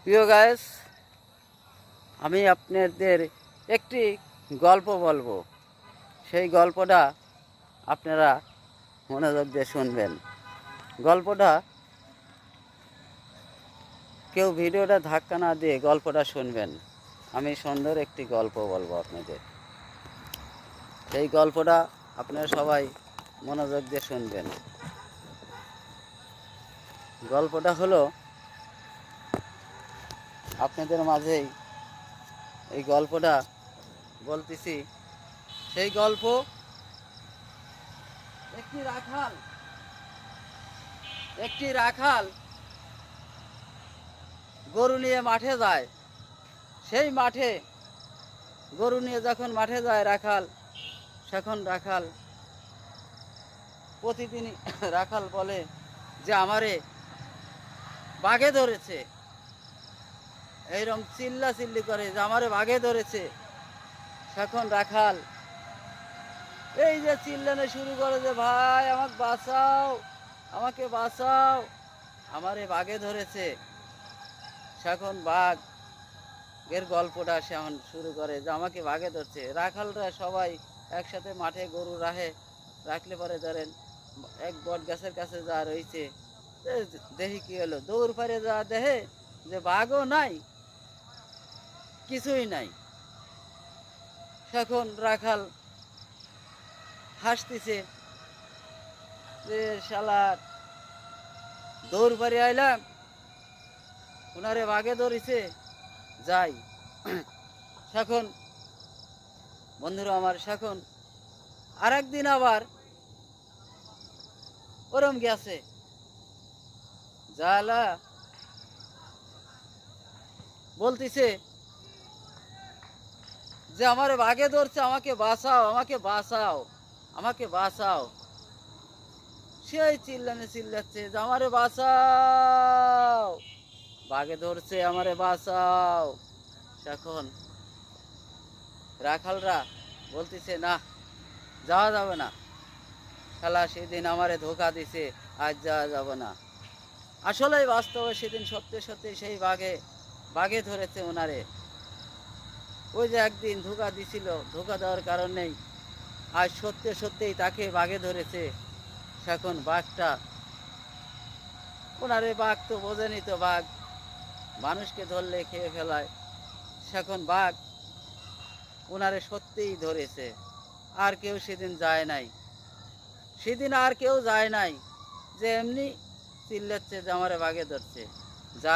প্রিয় গাইস, আমি আপনাদের একটি গল্প বলবো। সেই গল্পটা আপনারা মনোযোগ দিয়ে শুনবেন। গল্পটা কেউ ভিডিওটা ধাক্কা না দিয়ে গল্পটা শুনবেন। আমি সুন্দর একটি গল্প বলবো আপনাদের। সেই গল্পটা আপনারা সবাই মনোযোগ দিয়ে শুনবেন। গল্পটা হলো আপনাদের মাঝেই এই গল্পটা বলতেছি। সেই গল্প একটি রাখাল গরু নিয়ে মাঠে যায়। সেই মাঠে গরু নিয়ে যখন মাঠে যায় রাখাল, রাখাল প্রতিদিনই রাখাল বলে যে আমারে বাঘে ধরেছে। এইরকম চিল্লি করে যে আমারে বাঘে ধরেছে। তখন রাখাল এই যে চিল্লানো শুরু করে যে ভাই আমাকে বাঁচাও, আমাকে বাঁচাও, আমারে বাঘে ধরেছে। তখন বাঘ এর গল্পটা সেমন শুরু করে যে আমাকে বাঘে ধরছে। রাখালরা সবাই একসাথে মাঠে গরু রাখলে পরে ধরেন এক বট গাছের কাছে যা রয়েছে, দেখি কি হলো, দৌড় পারে যা দেখে যে বাঘও নাই, কিছুই নাই। তখন রাখাল হাসতেছে যে শালার দৌড় পারে আইলাম, ওনারে বাঘে ধরেছে, যাই। তখন বন্ধুরা আমার, তখন আর একদিন আবার ওরম গেছে, জালা বলতেছে যে আমারে বাঘে ধরছে, আমাকে বাঁচাও, আমাকে বাঁচাও, আমাকে বাঁচাও। সেই চিল্লাচ্ছে যে আমারে বাঁচাও, বাঘে ধরছে, আমারে বাঁচাও। এখন রাখালরা বলতেছে না, যাওয়া যাবে না, শালা সেদিন আমারে ধোকা দিছে, আজ যাওয়া যাবে না। আসলেই বাস্তবে সেদিন সত্যি সত্যি সেই বাঘে ধরেছে ওনারে। ওই যে একদিন ধোকা দিছিল, ধোকা দেওয়ার কারণেই আজ সত্যি সত্যিই তাকে বাঘে ধরেছে। এখন বাঘটা ওনারে, বাঘ তো বোঝেনি, তো বাঘ মানুষকে ধরলে খেয়ে ফেলায়। এখন বাঘ ওনারে সত্যিই ধরেছে। আর কেউ সেদিন যায় নাই, সেদিন আর কেউ যায় নাই যে এমনি চিল্লাচ্ছে যে আমারে বাঘে ধরছে। যা